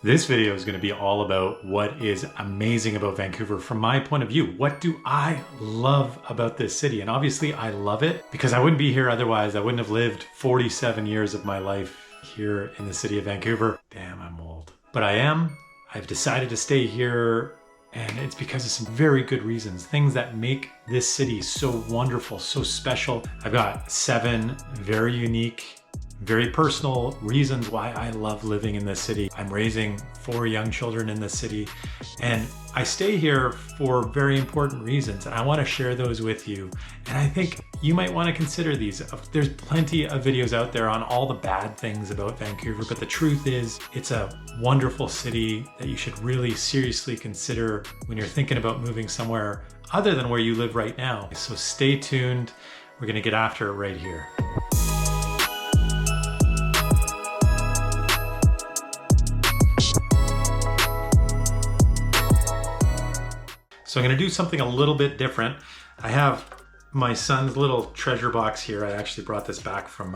This video is going to be all about what is amazing about Vancouver from my point of view. What do I love about this city? And obviously I love it because I wouldn't be here otherwise. I wouldn't have lived 47 years of my life here in the city of Vancouver. Damn, I'm old. But I am. I've decided to stay here, and it's because of some very good reasons. Things that make this city so wonderful, so special. I've got 7 very unique, very personal reasons why I love living in this city. I'm raising 4 young children in this city, and I stay here for very important reasons, and I want to share those with you. And I think you might want to consider these. There's plenty of videos out there on all the bad things about Vancouver, but the truth is it's a wonderful city that you should really seriously consider when you're thinking about moving somewhere other than where you live right now. So stay tuned. We're going to get after it right here. So I'm going to do something a little bit different. I have my son's little treasure box here. I actually brought this back from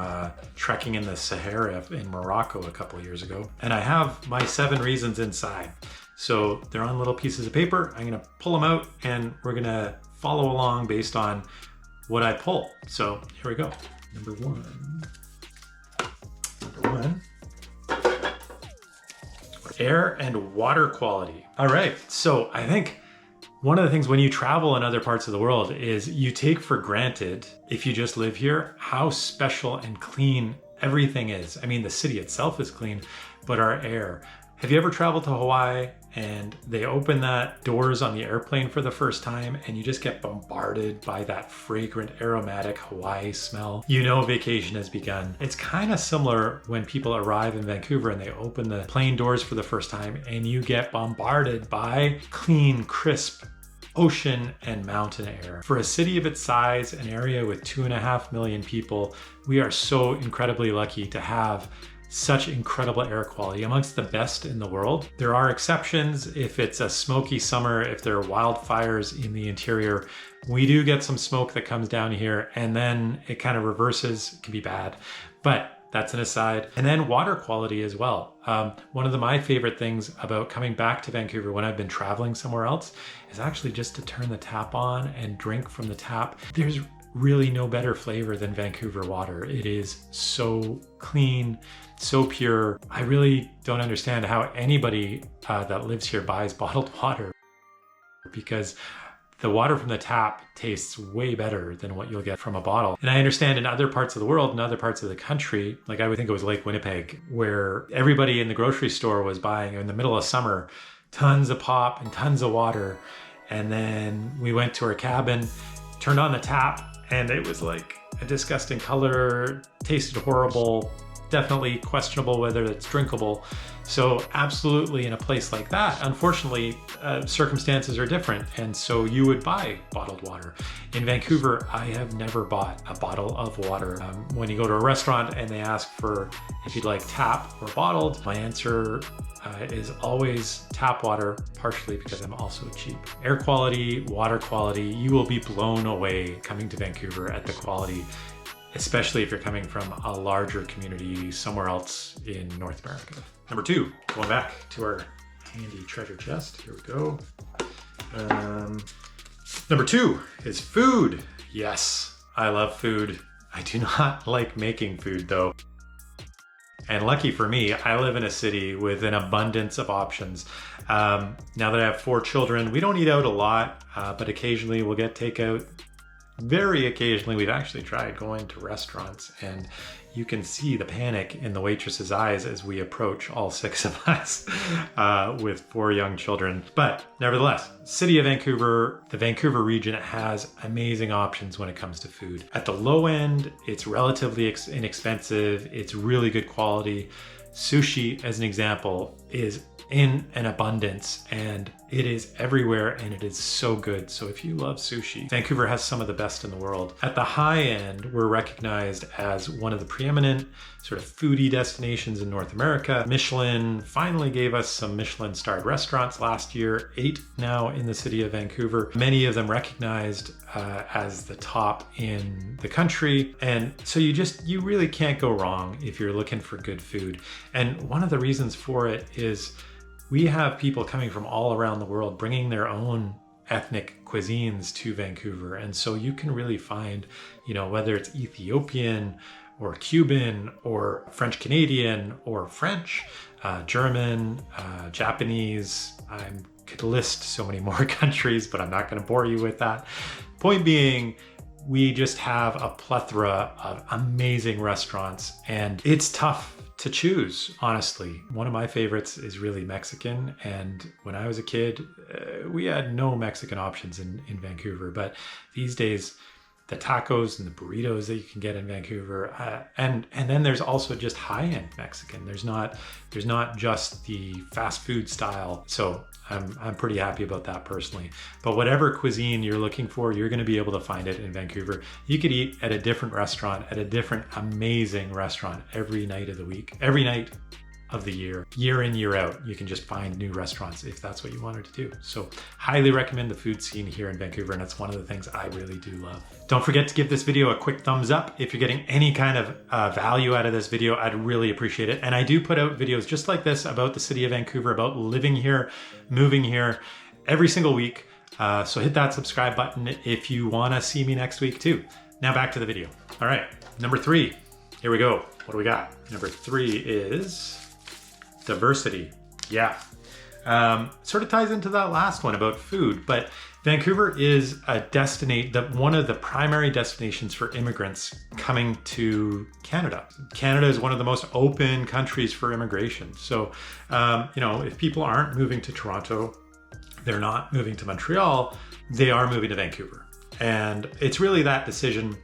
trekking in the Sahara in Morocco a couple of years ago. And I have my 7 reasons inside. So they're on little pieces of paper. I'm going to pull them out and we're going to follow along based on what I pull. So here we go. Number one, air and water quality. All right, so I think one of the things when you travel in other parts of the world is you take for granted, if you just live here, how special and clean everything is. I mean, the city itself is clean, but our air. Have you ever traveled to Hawaii and they open that doors on the airplane for the first time and you just get bombarded by that fragrant, aromatic Hawaii smell? You know vacation has begun. It's kind of similar when people arrive in Vancouver and they open the plane doors for the first time and you get bombarded by clean, crisp ocean and mountain air. For a city of its size, an area with 2.5 million people, we are so incredibly lucky to have such incredible air quality, amongst the best in the world. There are exceptions if it's a smoky summer, if there are wildfires in the interior. We do get some smoke that comes down here and then it kind of reverses. It can be bad, but that's an aside. And then water quality as well. One of my favorite things about coming back to Vancouver when I've been traveling somewhere else is actually just to turn the tap on and drink from the tap. There's really no better flavor than Vancouver water. It is so clean, so pure. I really don't understand how anybody that lives here buys bottled water, because the water from the tap tastes way better than what you'll get from a bottle. And I understand in other parts of the world, in other parts of the country, like I would think it was Lake Winnipeg, where everybody in the grocery store was buying in the middle of summer tons of pop and tons of water. And then we went to our cabin, turned on the tap, and it was like a disgusting color, tasted horrible, definitely questionable whether it's drinkable. So absolutely in a place like that, unfortunately, circumstances are different. And so you would buy bottled water. In Vancouver, I have never bought a bottle of water. When you go to a restaurant and they ask for if you'd like tap or bottled, my answer is always tap water, partially because I'm also cheap. Air quality, water quality, you will be blown away coming to Vancouver at the quality, especially if you're coming from a larger community somewhere else in North America. Number 2, going back to our handy treasure chest. Here we go. Number 2 is food. Yes, I love food. I do not like making food though. And lucky for me, I live in a city with an abundance of options. Now that I have 4 children, we don't eat out a lot, but occasionally we'll get takeout. Very occasionally, we've actually tried going to restaurants, and you can see the panic in the waitress's eyes as we approach, all 6 of us, with 4 young children. But nevertheless, city of Vancouver, the Vancouver region has amazing options when it comes to food. At the low end, it's relatively inexpensive. It's really good quality. Sushi, as an example, is in an abundance and it is everywhere and it is so good. So if you love sushi, Vancouver has some of the best in the world. At the high end, we're recognized as one of the preeminent sort of foodie destinations in North America. Michelin finally gave us some Michelin starred restaurants last year, 8 now in the city of Vancouver. Many of them recognized as the top in the country. And so you really can't go wrong if you're looking for good food. And one of the reasons for it is we have people coming from all around the world bringing their own ethnic cuisines to Vancouver. And so you can really find, whether it's Ethiopian or Cuban or French Canadian or French, German, Japanese. I could list so many more countries, but I'm not going to bore you with that. Point being, we just have a plethora of amazing restaurants, and it's tough to choose, honestly. One of my favorites is really Mexican, and when I was a kid, we had no Mexican options in Vancouver, but these days, the tacos and the burritos that you can get in Vancouver, and then there's also just high-end Mexican. There's not just the fast food style. So I'm pretty happy about that personally. But whatever cuisine you're looking for, you're going to be able to find it in Vancouver. You could eat at a different restaurant, at a different amazing restaurant every night of the week, every night of the year in, year out. You can just find new restaurants if that's what you wanted to do. So highly recommend the food scene here in Vancouver, and it's one of the things I really do love. Don't forget to give this video a quick thumbs up. If you're getting any kind of value out of this video, I'd really appreciate it. And I do put out videos just like this about the city of Vancouver, about living here, moving here every single week. So hit that subscribe button if you want to see me next week too. Now back to the video. All right, number 3, here we go. What do we got? Number 3 is diversity. Yeah. Sort of ties into that last one about food, but Vancouver is one of the primary destinations for immigrants coming to Canada. Canada is one of the most open countries for immigration. So, if people aren't moving to Toronto, they're not moving to Montreal, they are moving to Vancouver. And it's really that decision.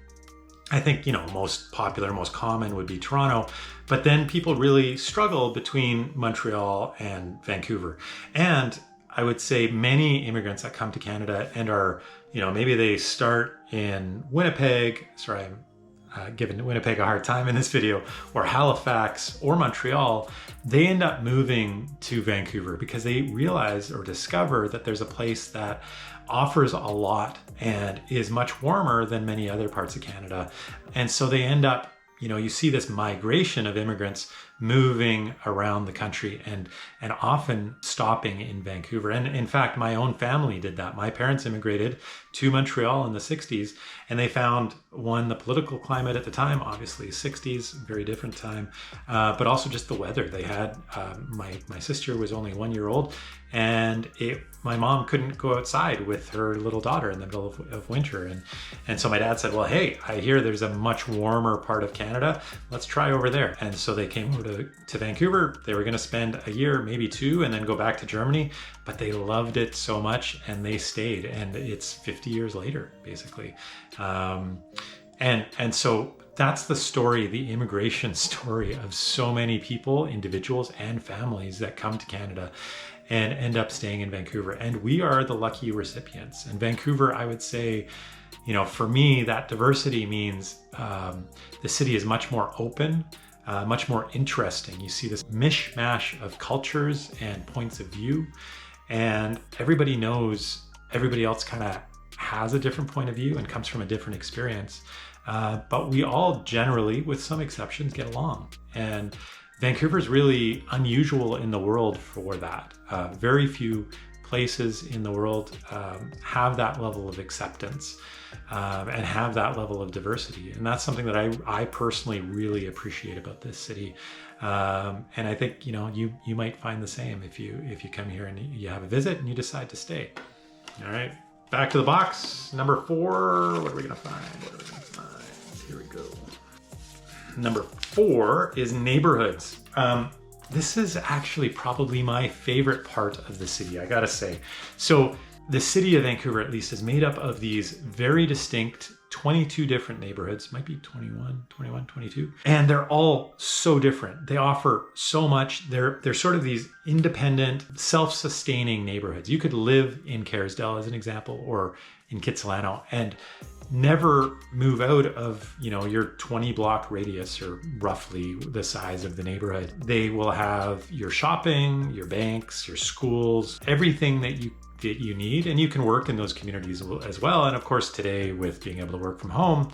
I think, most popular, most common would be Toronto, but then people really struggle between Montreal and Vancouver. And I would say many immigrants that come to Canada and are, maybe they start in Winnipeg, sorry, I'm giving Winnipeg a hard time in this video, or Halifax or Montreal, they end up moving to Vancouver because they realize or discover that there's a place that offers a lot and is much warmer than many other parts of Canada. And so they end up, you see this migration of immigrants moving around the country and often stopping in Vancouver. And in fact, my own family did that. My parents immigrated to Montreal in the 60s, and they found, the political climate at the time, obviously 60s, very different time, but also just the weather. They had, my sister was only 1 year old, and my mom couldn't go outside with her little daughter in the middle of winter. And so my dad said, well, hey, I hear there's a much warmer part of Canada. Let's try over there. And so they came over to Vancouver. They were going to spend a year, maybe 2, and then go back to Germany, but they loved it so much and they stayed. And it's 50 years later, basically. And so that's the story, the immigration story of so many people, individuals and families that come to Canada and end up staying in Vancouver. And we are the lucky recipients. And Vancouver, I would say, for me, that diversity means the city is much more open, much more interesting. You see this mishmash of cultures and points of view, and everybody knows everybody else kind of has a different point of view and comes from a different experience. But we all generally, with some exceptions, get along. And Vancouver is really unusual in the world for that. Very few places in the world have that level of acceptance and have that level of diversity. And that's something that I personally really appreciate about this city. And I think, you might find the same if you come here and you have a visit and you decide to stay. All right, back to the box. Number 4, what are we gonna find? Here we go. Number 4 is neighborhoods. This is actually probably my favorite part of the city, I gotta say. So the city of Vancouver, at least, is made up of these very distinct 22 different neighborhoods, might be 21, 22. And they're all so different. They offer so much. They're sort of these independent, self-sustaining neighborhoods. You could live in Kerrisdale, as an example, or in Kitsilano, and never move out of, your 20 block radius, or roughly the size of the neighborhood. They will have your shopping, your banks, your schools, everything that you need, and you can work in those communities as well. And of course, today, with being able to work from home,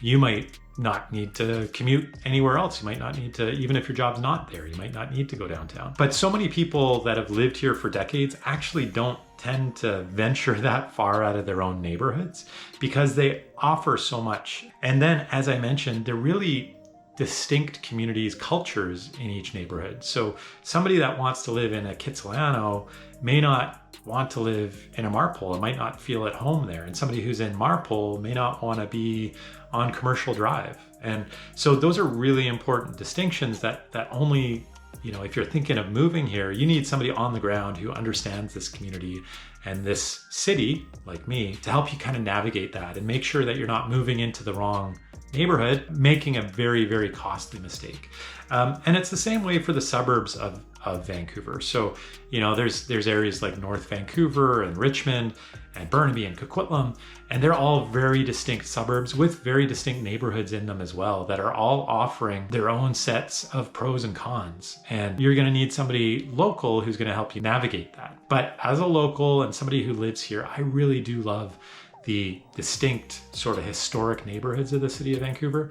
you might not need to commute anywhere else. You might not need to, even if your job's not there, you might not need to go downtown. But so many people that have lived here for decades actually don't tend to venture that far out of their own neighborhoods because they offer so much. And then, as I mentioned, they're really distinct communities, cultures in each neighborhood. So somebody that wants to live in a Kitsilano may not want to live in a Marpole and might not feel at home there. And somebody who's in Marpole may not want to be on Commercial Drive. And so those are really important distinctions that only, if you're thinking of moving here, you need somebody on the ground who understands this community and this city, like me, to help you kind of navigate that and make sure that you're not moving into the wrong neighborhood, making a very, very costly mistake. And it's the same way for the suburbs of Vancouver. So, there's areas like North Vancouver and Richmond and Burnaby and Coquitlam, and they're all very distinct suburbs with very distinct neighborhoods in them as well that are all offering their own sets of pros and cons. And you're going to need somebody local who's going to help you navigate that. But as a local and somebody who lives here, I really do love the distinct sort of historic neighborhoods of the city of Vancouver.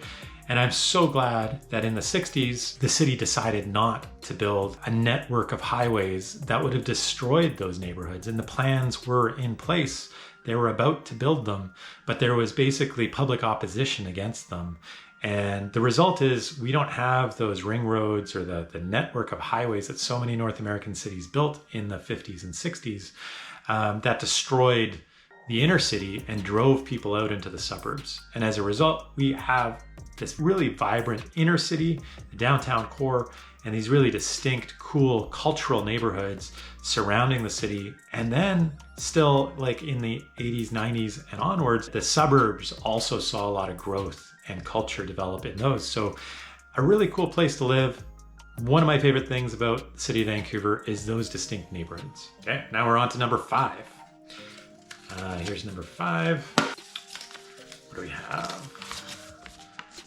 And I'm so glad that in the 60s, the city decided not to build a network of highways that would have destroyed those neighborhoods. And the plans were in place. They were about to build them, but there was basically public opposition against them. And the result is we don't have those ring roads or the network of highways that so many North American cities built in the 50s and 60s that destroyed the inner city and drove people out into the suburbs. And as a result, we have this really vibrant inner city, the downtown core, and these really distinct, cool cultural neighborhoods surrounding the city. And then still, like in the 80s, 90s and onwards, the suburbs also saw a lot of growth and culture develop in those. So a really cool place to live. One of my favorite things about the city of Vancouver is those distinct neighborhoods. Okay, now we're on to number 5. Here's number 5. What do we have?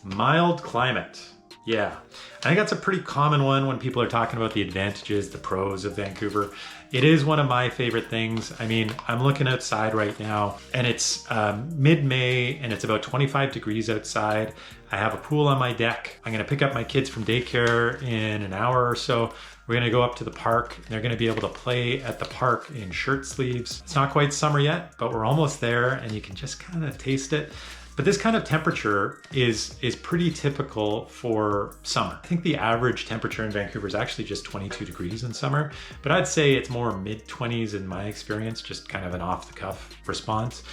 Mild climate. Yeah, I think that's a pretty common one when people are talking about the advantages, the pros of Vancouver. It is one of my favorite things. I mean, I'm looking outside right now and it's mid-May and it's about 25 degrees outside. I have a pool on my deck. I'm gonna pick up my kids from daycare in an hour or so. We're gonna go up to the park. They're gonna be able to play at the park in shirt sleeves. It's not quite summer yet, but we're almost there and you can just kind of taste it. But this kind of temperature is pretty typical for summer. I think the average temperature in Vancouver is actually just 22 degrees in summer, but I'd say it's more mid-20s in my experience, just kind of an off-the-cuff response.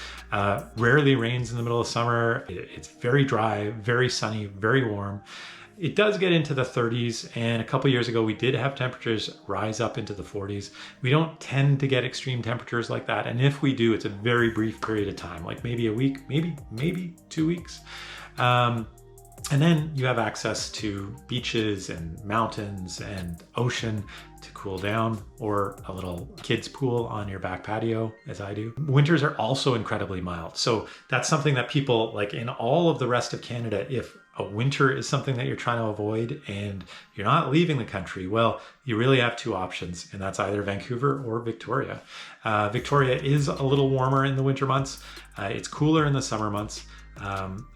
Rarely rains in the middle of summer. It's very dry, very sunny, very warm. It does get into the 30s, and a couple years ago we did have temperatures rise up into the 40s. We don't tend to get extreme temperatures like that, and if we do, it's a very brief period of time, like maybe a week, maybe 2 weeks. And then you have access to beaches and mountains and ocean to cool down, or a little kids pool on your back patio, as I do. Winters are also incredibly mild. So that's something that people, like in all of the rest of Canada, if a winter is something that you're trying to avoid and you're not leaving the country, well, you really have 2 options, and that's either Vancouver or Victoria. Victoria is a little warmer in the winter months. It's cooler in the summer months.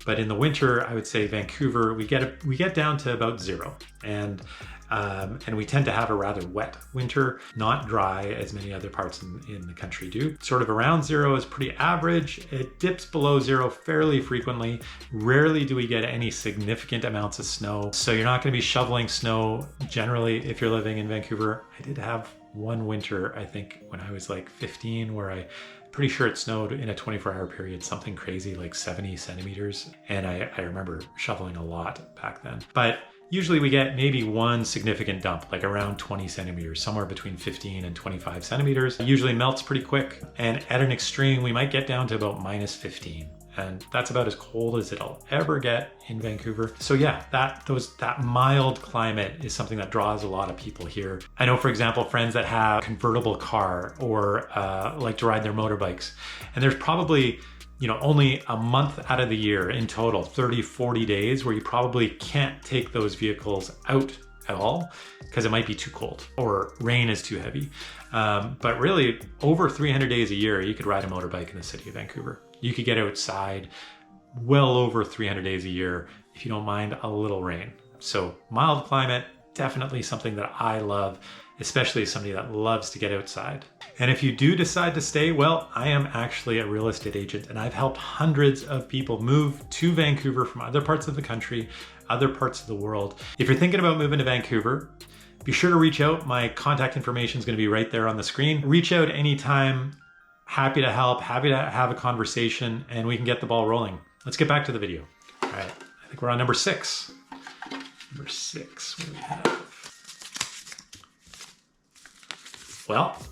But in the winter, I would say Vancouver, we get down to about 0, and we tend to have a rather wet winter, not dry as many other parts in the country do. Sort of around 0 is pretty average. It dips below 0 fairly frequently. Rarely do we get any significant amounts of snow. So you're not going to be shoveling snow generally if you're living in Vancouver. I did have one winter, I think, when I was like 15, where pretty sure it snowed in a 24-hour period, something crazy like 70 centimeters. And I remember shoveling a lot back then. But usually we get maybe one significant dump, like around 20 centimeters, somewhere between 15 and 25 centimeters. It usually melts pretty quick. And at an extreme, we might get down to about minus 15. And that's about as cold as it'll ever get in Vancouver. So yeah, that mild climate is something that draws a lot of people here. I know, for example, friends that have a convertible car or like to ride their motorbikes. And there's probably only a month out of the year in total, 30, 40 days, where you probably can't take those vehicles out at all because it might be too cold or rain is too heavy. But really, over 300 days a year, you could ride a motorbike in the city of Vancouver. You could get outside well over 300 days a year if you don't mind a little rain. So mild climate, definitely something that I love, especially as somebody that loves to get outside. And if you do decide to stay, well, I am actually a real estate agent and I've helped hundreds of people move to Vancouver from other parts of the country, other parts of the world. If you're thinking about moving to Vancouver, be sure to reach out. My contact information is going to be right there on the screen. Reach out anytime. Happy to help, happy to have a conversation, and we can get the ball rolling. Let's get back to the video. All right, I think we're on number 6. Number 6, what do we have? Well,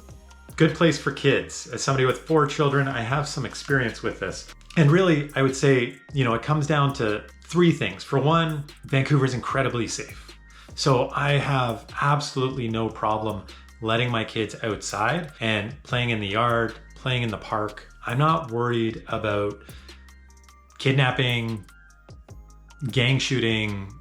good place for kids. As somebody with 4 children, I have some experience with this. And really, I would say, it comes down to 3 things. For one, Vancouver is incredibly safe. So I have absolutely no problem letting my kids outside and playing in the yard, playing in the park. I'm not worried about kidnapping, gang shooting,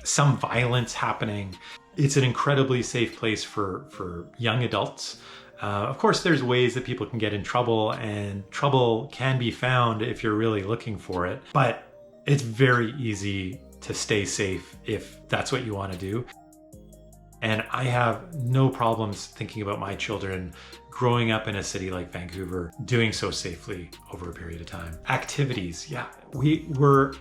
some violence happening. It's an incredibly safe place for young adults. Of course, there's ways that people can get in trouble, and trouble can be found if you're really looking for it, but it's very easy to stay safe if that's what you want to do. And I have no problems thinking about my children growing up in a city like Vancouver, doing so safely over a period of time. Activities, yeah, we're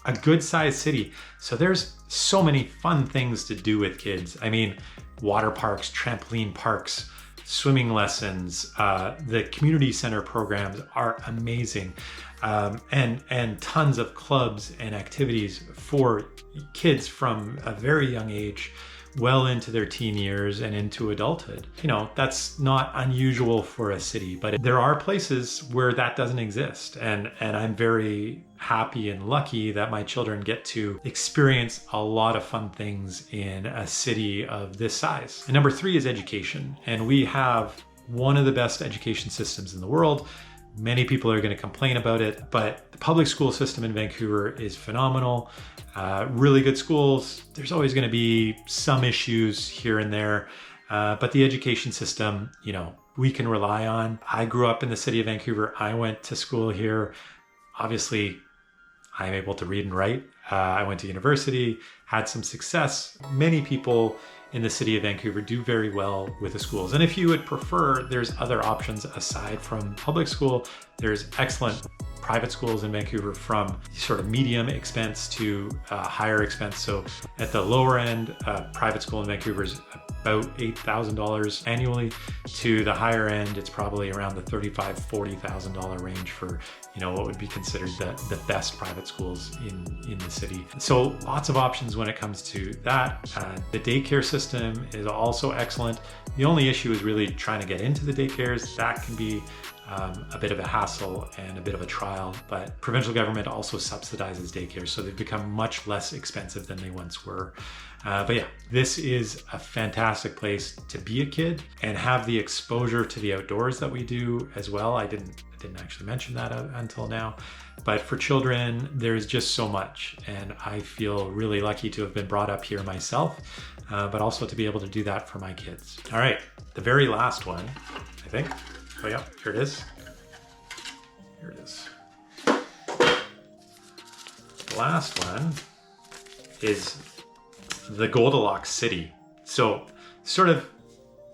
a good sized city, so there's so many fun things to do with kids. I mean, water parks, trampoline parks, swimming lessons, the community center programs are amazing. And tons of clubs and activities for kids from a very young age, well into their teen years and into adulthood. That's not unusual for a city, but there are places where that doesn't exist. And I'm very happy and lucky that my children get to experience a lot of fun things in a city of this size. And number 3 is education. And we have one of the best education systems in the world. Many people are going to complain about it, but the public school system in Vancouver is phenomenal. Really good schools. There's always going to be some issues here and there, but the education system, we can rely on. I grew up in the city of Vancouver. I went to school here. Obviously, I'm able to read and write. I went to university, had some success. Many people in the city of Vancouver do very well with the schools. And if you would prefer, there's other options aside from public school. There's excellent private schools in Vancouver, from sort of medium expense to higher expense. So at the lower end, private school in Vancouver is about $8,000 annually. To the higher end, it's probably around the $35,000, $40,000 range for what would be considered the best private schools in the city. So lots of options when it comes to that. The daycare system is also excellent. The only issue is really trying to get into the daycares. That can be a bit of a hassle and a bit of a trial, but provincial government also subsidizes daycare, so they've become much less expensive than they once were. But yeah, this is a fantastic place to be a kid and have the exposure to the outdoors that we do as well. I didn't actually mention that until now, but for children, there's just so much, and I feel really lucky to have been brought up here myself, but also to be able to do that for my kids. All right, the very last one, I think. Oh yeah, here it is. Here it is. The last one is the Goldilocks City. So sort of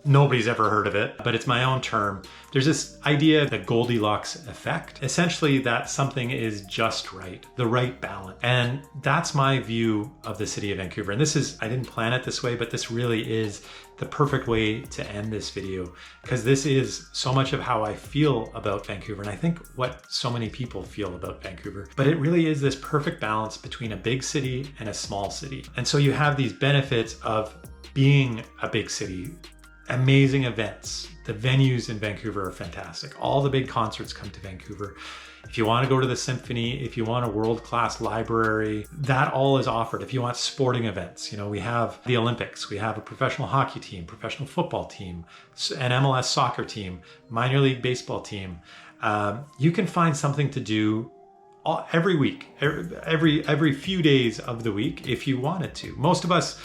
nobody's ever heard of it, but it's my own term. There's this idea, the Goldilocks effect, essentially that something is just right, the right balance. And that's my view of the city of Vancouver. And this is, I didn't plan it this way, but this really is the perfect way to end this video, because this is so much of how I feel about Vancouver. And I think what so many people feel about Vancouver, but it really is this perfect balance between a big city and a small city. And so you have these benefits of being a big city, amazing events. The venues in Vancouver are fantastic. All the big concerts come to Vancouver. If you want to go to the symphony, if you want a world-class library, that all is offered. If you want sporting events, we have the Olympics, we have a professional hockey team, professional football team, an MLS soccer team, minor league baseball team. You can find something to do every week, every few days of the week if you wanted to. Most of us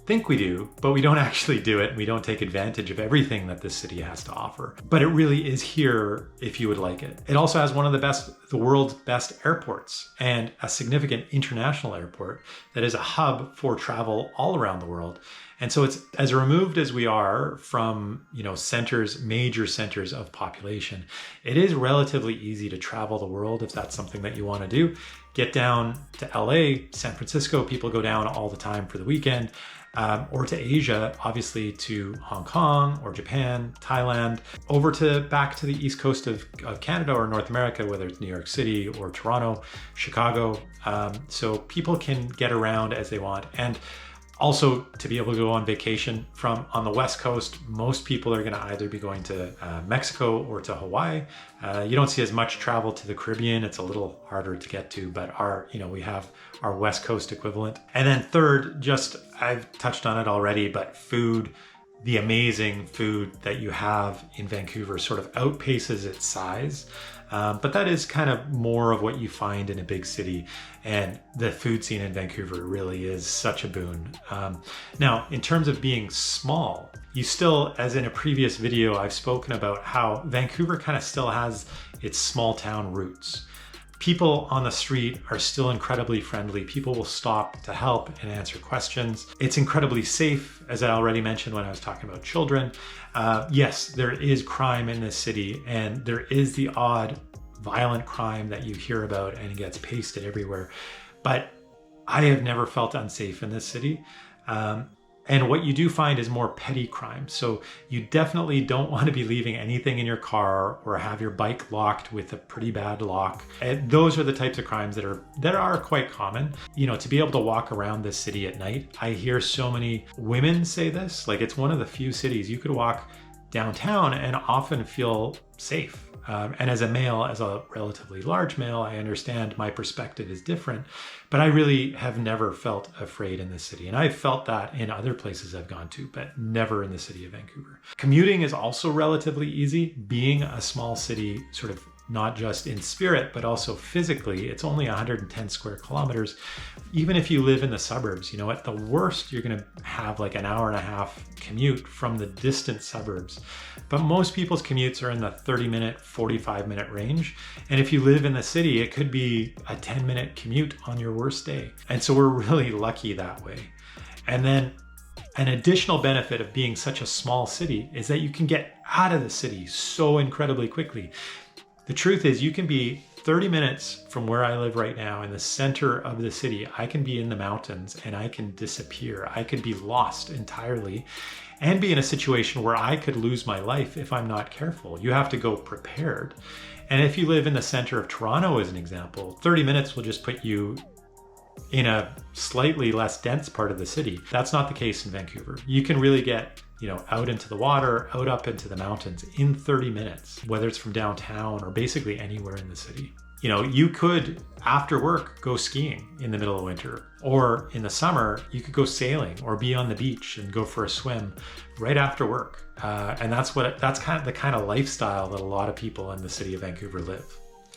think we do, but we don't actually do it. We don't take advantage of everything that this city has to offer. But it really is here if you would like it. It also has one of the world's best airports, and a significant international airport that is a hub for travel all around the world. And so it's as removed as we are from, major centers of population, it is relatively easy to travel the world if that's something that you want to do. Get down to LA, San Francisco, people go down all the time for the weekend. Or to Asia, obviously to Hong Kong or Japan, Thailand, back to the east coast of Canada or North America, whether it's New York City or Toronto, Chicago. So people can get around as they want. And also to be able to go on vacation from on the West Coast, most people are going to either be going to Mexico or to Hawaii. You don't see as much travel to the Caribbean. It's a little harder to get to, but we have our West Coast equivalent. And then third, I've touched on it already, but food, the amazing food that you have in Vancouver sort of outpaces its size. But that is kind of more of what you find in a big city, and the food scene in Vancouver really is such a boon. Now, in terms of being small, you still, as in a previous video, I've spoken about how Vancouver kind of still has its small town roots. People on the street are still incredibly friendly. People will stop to help and answer questions. It's incredibly safe, as I already mentioned when I was talking about children. Yes, there is crime in this city, and there is the odd violent crime that you hear about and it gets pasted everywhere. But I have never felt unsafe in this city. And what you do find is more petty crime. So you definitely don't want to be leaving anything in your car or have your bike locked with a pretty bad lock. And those are the types of crimes that are quite common. To be able to walk around this city at night, I hear so many women say this, like it's one of the few cities you could walk downtown and often feel safe. And as a male, as a relatively large male, I understand my perspective is different, but I really have never felt afraid in this city. And I've felt that in other places I've gone to, but never in the city of Vancouver. Commuting is also relatively easy. Being a small city, sort of not just in spirit, but also physically, it's only 110 square kilometers. Even if you live in the suburbs, at the worst, you're going to have like an hour and a half commute from the distant suburbs. But most people's commutes are in the 30-minute, 45-minute range. And if you live in the city, it could be a 10-minute commute on your worst day. And so we're really lucky that way. And then an additional benefit of being such a small city is that you can get out of the city so incredibly quickly. The truth is, you can be 30 minutes from where I live right now in the center of the city. I can be in the mountains and I can disappear. I could be lost entirely and be in a situation where I could lose my life if I'm not careful. You have to go prepared. And if you live in the center of Toronto, as an example, 30 minutes will just put you in a slightly less dense part of the city. That's not the case in Vancouver. You can really get out into the water, out up into the mountains in 30 minutes, whether it's from downtown or basically anywhere in the city. You could, after work, go skiing in the middle of winter, or in the summer, you could go sailing or be on the beach and go for a swim right after work. And that's kind of the kind of lifestyle that a lot of people in the city of Vancouver live.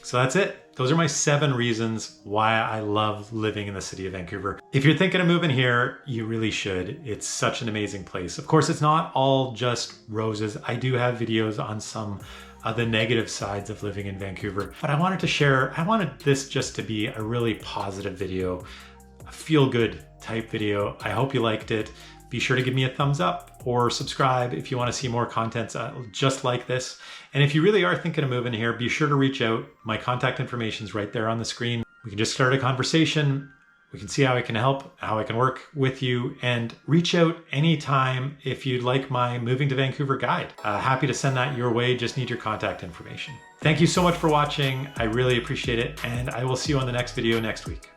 So that's it. Those are my 7 reasons why I love living in the city of Vancouver. If you're thinking of moving here, you really should. It's such an amazing place. Of course, it's not all just roses. I do have videos on some of the negative sides of living in Vancouver, but I wanted this just to be a really positive video, a feel-good type video. I hope you liked it. Be sure to give me a thumbs up or subscribe if you want to see more content just like this. And if you really are thinking of moving here, be sure to reach out. My contact information is right there on the screen. We can just start a conversation. We can see how I can help, how I can work with you, and reach out anytime if you'd like my Moving to Vancouver guide. Happy to send that your way. Just need your contact information. Thank you so much for watching. I really appreciate it. And I will see you on the next video next week.